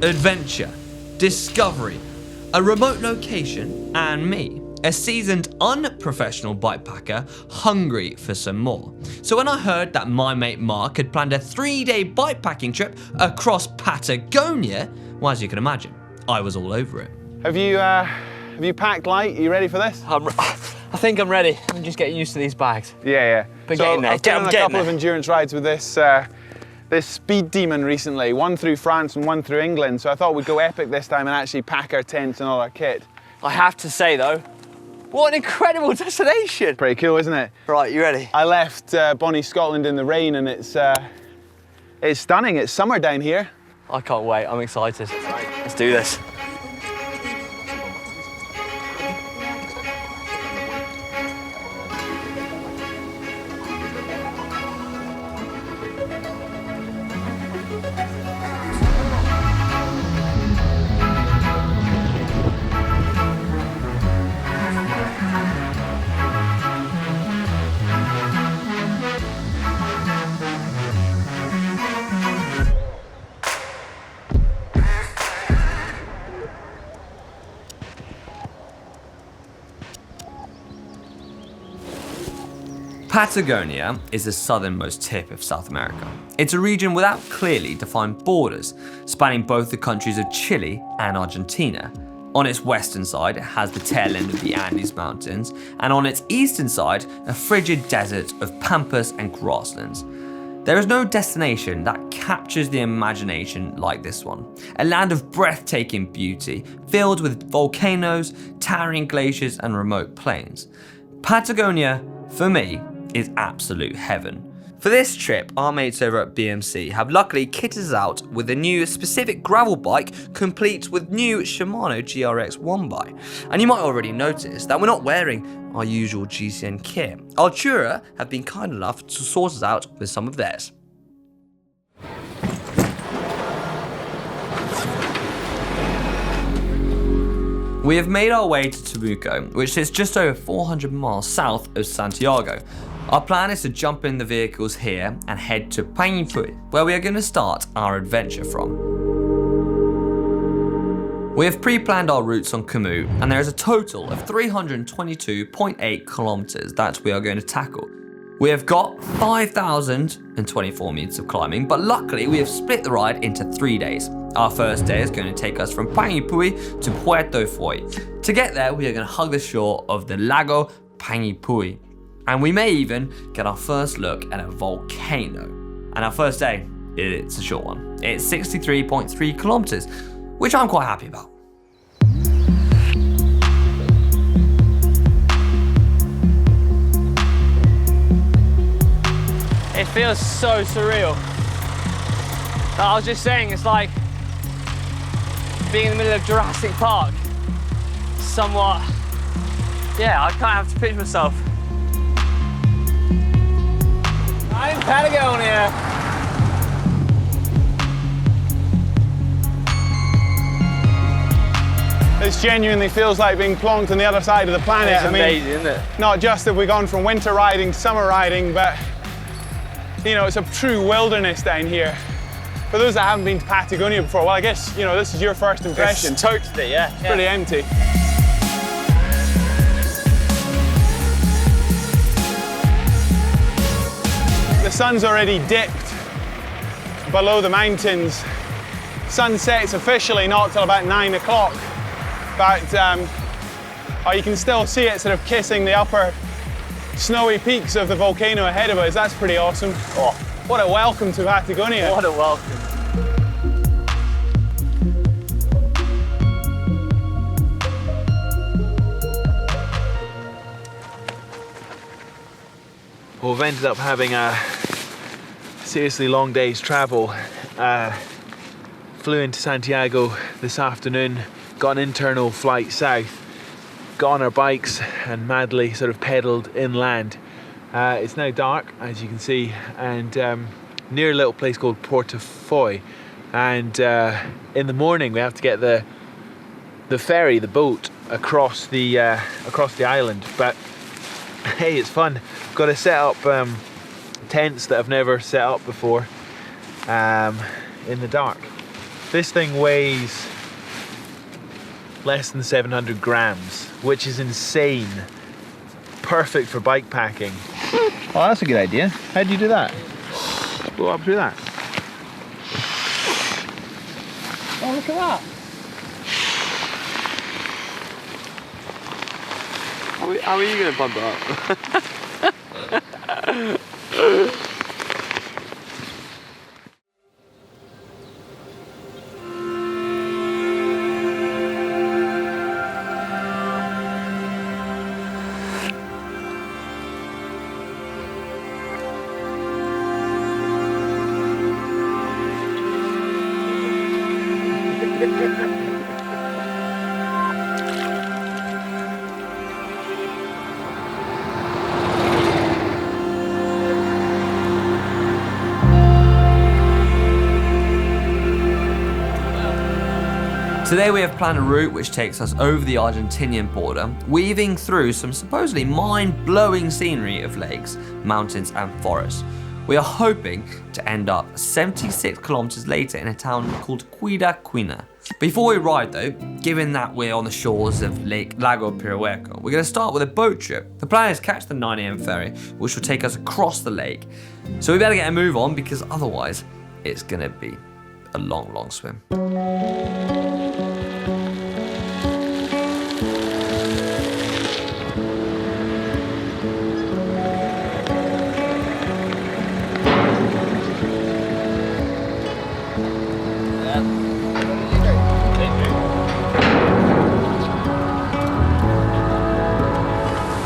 adventure, discovery, a remote location, and me, a seasoned unprofessional bikepacker hungry for some more. So when I heard that my mate Mark had planned a 3-day bikepacking trip across Patagonia, well, as you can imagine, I was all over it. Have you packed light? Are you ready for this? I think I'm ready. I'm just getting used to these bags. Yeah. But so getting there. I've done a couple of endurance rides with this this speed demon recently, one through France and one through England. So I thought we'd go epic this time and actually pack our tents and all our kit. I have to say though, what an incredible destination. Pretty cool, isn't it? Right, you ready? I left Bonnie, Scotland in the rain, and it's stunning. It's summer down here. I can't wait. I'm excited. Let's do this. Patagonia is the southernmost tip of South America. It's a region without clearly defined borders, spanning both the countries of Chile and Argentina. On its western side, it has the tail end of the Andes Mountains, and on its eastern side, a frigid desert of pampas and grasslands. There is no destination that captures the imagination like this one. A land of breathtaking beauty, filled with volcanoes, towering glaciers, and remote plains. Patagonia, for me, is absolute heaven. For this trip, our mates over at BMC have luckily kitted us out with a new specific gravel bike complete with new Shimano GRX one bike. And you might already notice that we're not wearing our usual GCN kit. Altura have been kind enough to sort us out with some of theirs. We have made our way to Temuco, which sits just over 400 miles south of Santiago. Our plan is to jump in the vehicles here and head to Panguipulli, where we are going to start our adventure from. We have pre-planned our routes on Camus, and there is a total of 322.8 kilometers that we are going to tackle. We have got 5,024 meters of climbing, but luckily we have split the ride into 3 days. Our first day is going to take us from Panguipulli to Puerto Foy. To get there, we are going to hug the shore of the Lago Panguipulli. And we may even get our first look at a volcano. And our first day, it's a short one. It's 63.3 kilometers, which I'm quite happy about. It feels so surreal. I was just saying, it's like being in the middle of Jurassic Park. Somewhat, yeah, I kind of have to pinch myself. I'm in Patagonia. This genuinely feels like being plonked on the other side of the planet. It's amazing, isn't it? Not just have we gone from winter riding, summer riding, but you know, it's a true wilderness down here. For those that haven't been to Patagonia before, well, I guess, you know, this is your first impression. It's totally, yeah. It's pretty empty. The sun's already dipped below the mountains. Sunset's officially not till about 9 o'clock, but you can still see it sort of kissing the upper snowy peaks of the volcano ahead of us. That's pretty awesome. Oh, what a welcome to Patagonia. What a welcome. Well, we've ended up having a seriously long day's travel. Flew into Santiago this afternoon, got an internal flight south, got on our bikes and madly sort of pedalled inland. It's now dark, as you can see, and near a little place called Puerto Foy. And in the morning we have to get the ferry, the boat, across the island. But hey, it's fun. Got to set up tents that I've never set up before in the dark. This thing weighs less than 700 grams, which is insane. Perfect for bike packing. Oh, that's a good idea. How do you do that? Go up through that. Oh, look at that. How are you going to bump it up? Today we have planned a route which takes us over the Argentinian border, weaving through some supposedly mind-blowing scenery of lakes, mountains and forests. We are hoping to end up 76 kilometers later in a town called Quina. Before we ride though, given that we're on the shores of Lake Lago Pirahueco, we're going to start with a boat trip. The plan is to catch the 9 AM ferry, which will take us across the lake. So we better get a move on because otherwise it's going to be a long swim.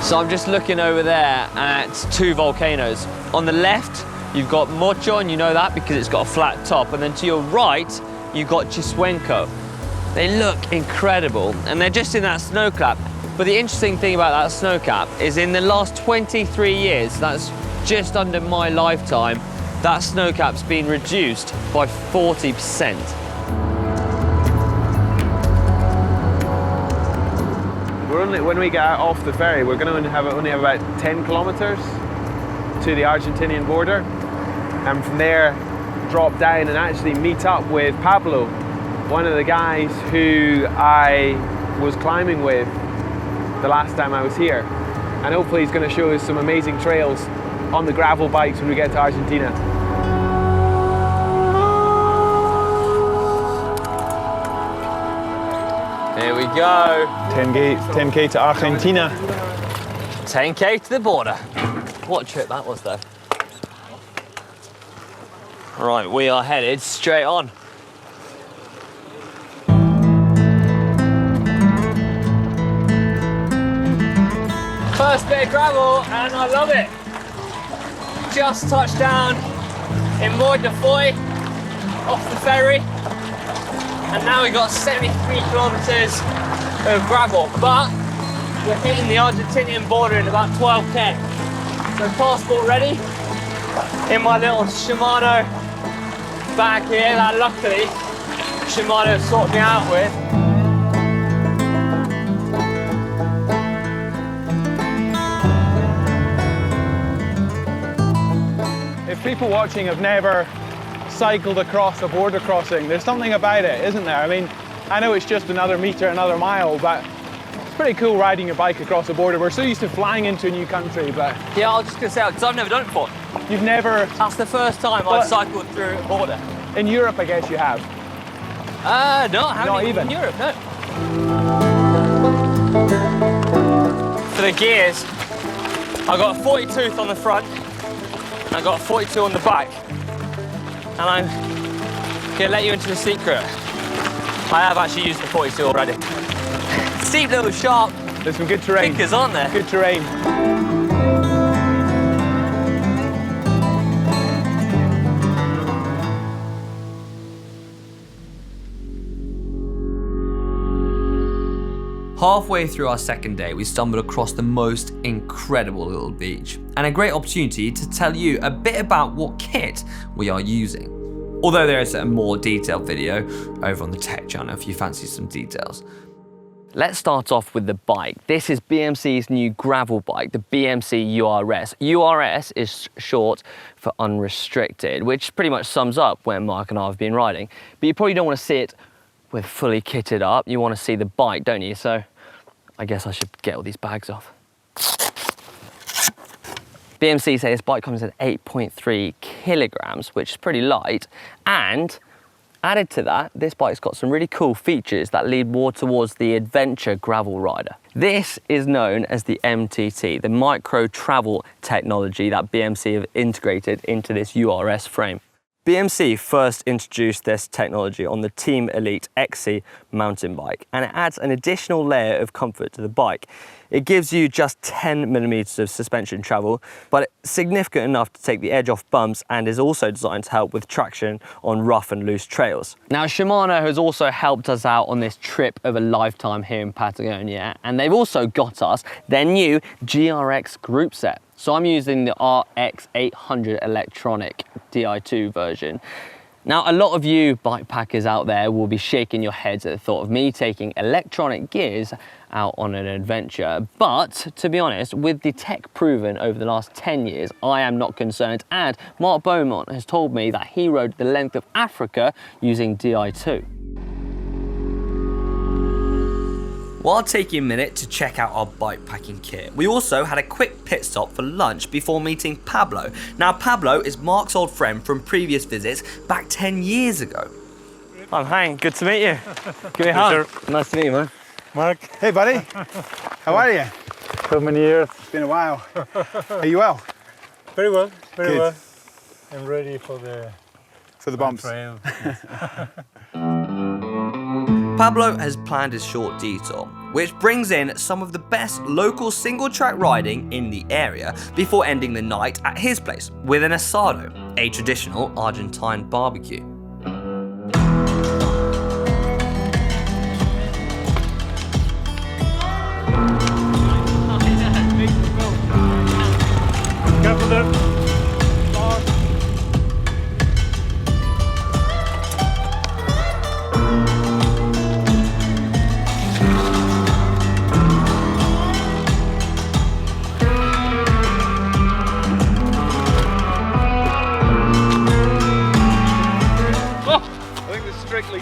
So I'm just looking over there at 2 volcanoes. On the left, you've got Mocho, and you know that because it's got a flat top. And then to your right, you've got Chiswenco. They look incredible, and they're just in that snow cap. But the interesting thing about that snow cap is in the last 23 years, that's just under my lifetime, that snow cap's been reduced by 40%. When we get off the ferry, we're going to only have about 10 kilometers to the Argentinian border, and from there drop down and actually meet up with Pablo, one of the guys who I was climbing with the last time I was here, and hopefully he's going to show us some amazing trails on the gravel bikes when we get to Argentina. Here we go. 10k to Argentina. 10k to the border. What a trip that was though. Right, we are headed straight on. First bit of gravel, and I love it. Just touched down in Moeller.wav off the ferry, and now we've got 73 kilometers of gravel, but we're hitting the Argentinian border in about 12k. So passport ready, in my little Shimano bag here that luckily Shimano sorted me out with. If people watching have never cycled across a border crossing, there's something about it, isn't there? I mean, I know it's just another meter, another mile, but it's pretty cool riding your bike across a border. We're so used to flying into a new country, but... Yeah, I was just going to say, because I've never done it before. You've never... That's the first time I've cycled through a border. In Europe, I guess you have. No, I haven't Not even even. in Europe, no. For the gears, I got a 40 tooth on the front, and I got a 42 on the back. And I'm going to let you into the secret. I have actually used the 42 already. Steep little sharp There's some good terrain. fingers, aren't there? Good terrain. Halfway through our second day, we stumbled across the most incredible little beach, and a great opportunity to tell you a bit about what kit we are using. Although there is a more detailed video over on the tech channel if you fancy some details. Let's start off with the bike. This is BMC's new gravel bike, the BMC URS. URS is short for unrestricted, which pretty much sums up where Mark and I have been riding. But you probably don't want to see it with fully kitted up. You want to see the bike, don't you? So I guess I should get all these bags off. BMC say this bike comes in 8.3 kilograms, which is pretty light, and added to that, this bike's got some really cool features that lead more towards the adventure gravel rider. This is known as the MTT, the micro travel technology that BMC have integrated into this URS frame. BMC first introduced this technology on the Team Elite XC mountain bike, and it adds an additional layer of comfort to the bike. It gives you just 10 millimeters of suspension travel, but it's significant enough to take the edge off bumps and is also designed to help with traction on rough and loose trails. Now, Shimano has also helped us out on this trip of a lifetime here in Patagonia, and they've also got us their new GRX group set. So I'm using the RX800 electronic Di2 version. Now, a lot of you bikepackers out there will be shaking your heads at the thought of me taking electronic gears out on an adventure. But to be honest, with the tech proven over the last 10 years, I am not concerned. And Mark Beaumont has told me that he rode the length of Africa using Di2. Well, I'll take you a minute to check out our bikepacking kit. We also had a quick pit stop for lunch before meeting Pablo. Now, Pablo is Mark's old friend from previous visits back 10 years ago. I'm Hank, good to meet you. Give me a hand. Nice to meet you, man. Mark. Hey, buddy. How are you? So many years. It's been a while. Are you well? Very well, very Good. well. I'm ready for the bumps. trail. Pablo has planned a short detour, which brings in some of the best local single track riding in the area before ending the night at his place with an asado, a traditional Argentine barbecue. Careful there.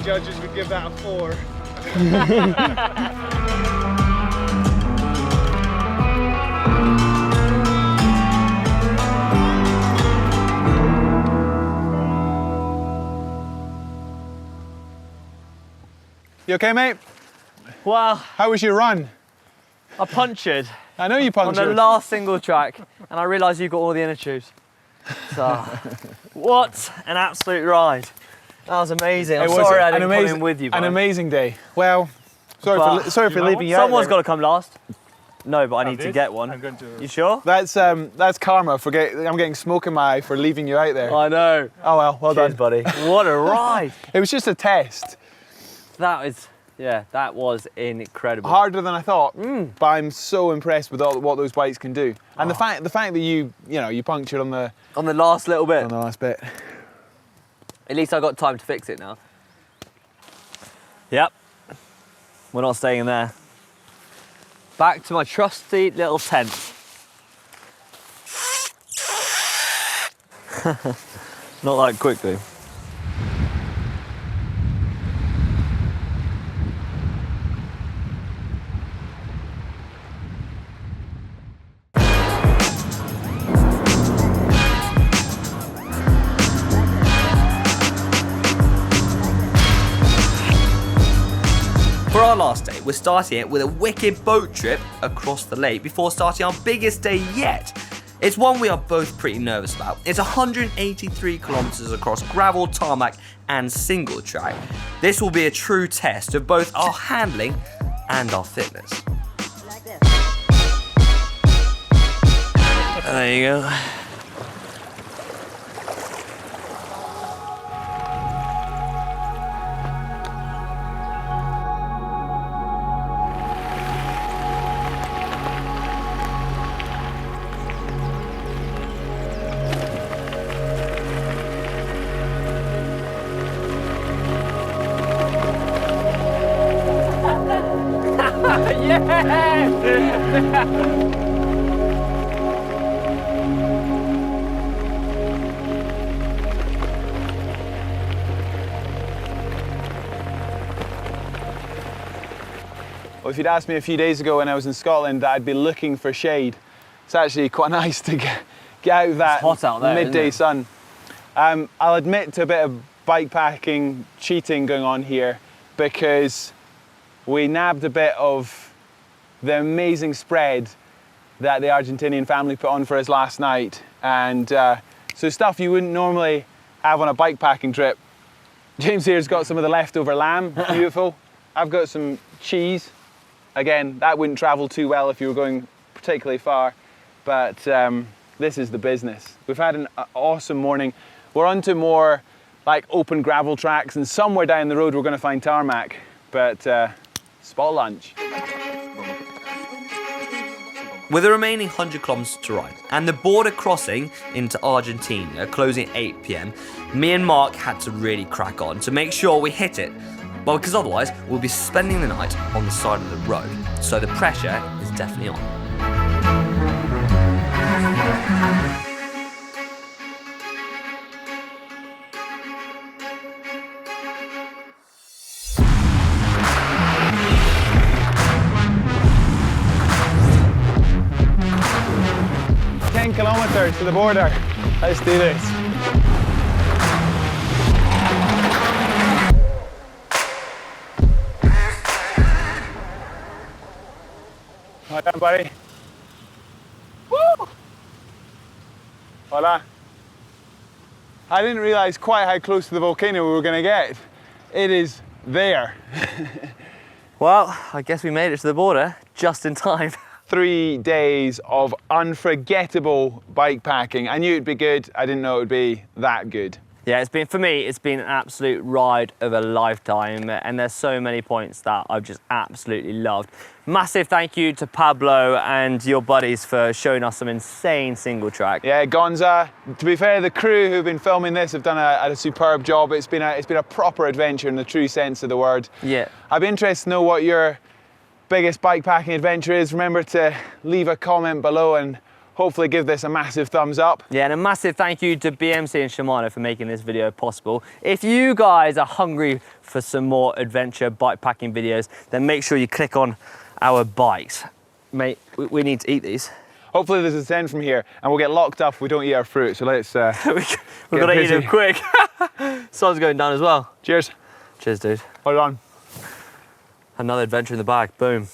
Judges would give that a 4. You okay, mate? Well, how was your run? I punctured. I know you punctured. On the last single track, and I realised you got all the inner tubes. So, what an absolute ride. That was amazing. I'm sorry I didn't come in with you, bro. An amazing day. Well, sorry for leaving you out. Someone's got to come last. No, but I need to get one. I'm going to. You sure? That's karma. I'm getting smoke in my eye for leaving you out there. I know. Oh well, well Cheers, done, buddy. What a ride. It was just a test. That was incredible. Harder than I thought, but I'm so impressed with what those bikes can do. And the fact that you punctured on the last little bit. On the last bit. At least I got time to fix it now. Yep. We're not staying in there. Back to my trusty little tent. Not that quickly. For our last day, we're starting it with a wicked boat trip across the lake before starting our biggest day yet. It's one we are both pretty nervous about. It's 183 kilometers across gravel, tarmac, and single track. This will be a true test of both our handling and our fitness. There you go. Well, if you'd asked me a few days ago when I was in Scotland that I'd be looking for shade, it's actually quite nice to get out of that hot out there, midday isn't it? sun. I'll admit to a bit of bikepacking cheating going on here because we nabbed a bit of the amazing spread that the Argentinian family put on for us last night. And so stuff you wouldn't normally have on a bikepacking trip. James here's got some of the leftover lamb, beautiful. I've got some cheese. Again, that wouldn't travel too well if you were going particularly far, but this is the business. We've had an awesome morning. We're onto more like open gravel tracks, and somewhere down the road we're going to find tarmac, but spot lunch. With the remaining 100 kilometers to ride and the border crossing into Argentina closing at 8 p.m, me and Mark had to really crack on to make sure we hit it. Well, because otherwise we'll be spending the night on the side of the road, so the pressure is definitely on. Kilometers to the border. Let's do this. Well done, buddy. Woo! Hola. I didn't realize quite how close to the volcano we were going to get. It is there. Well, I guess we made it to the border just in time. 3 days of unforgettable bikepacking. I knew it'd be good. I didn't know it would be that good. Yeah, for me, it's been an absolute ride of a lifetime, and there's so many points that I've just absolutely loved. Massive thank you to Pablo and your buddies for showing us some insane single track. Yeah, Gonza. To be fair, the crew who've been filming this have done a superb job. It's been a proper adventure in the true sense of the word. Yeah. I'd be interested to know what your biggest bikepacking adventure is. Remember to leave a comment below and hopefully give this a massive thumbs up. Yeah, and a massive thank you to BMC and Shimano for making this video possible. If you guys are hungry for some more adventure bikepacking videos, then make sure you click on our bikes. Mate, we need to eat these. Hopefully there's a 10 from here and we'll get locked up if we don't eat our fruit, so let's We've got to eat them quick. Sun's going down as well. Cheers. Cheers, dude. Hold on. Another adventure in the bag, boom.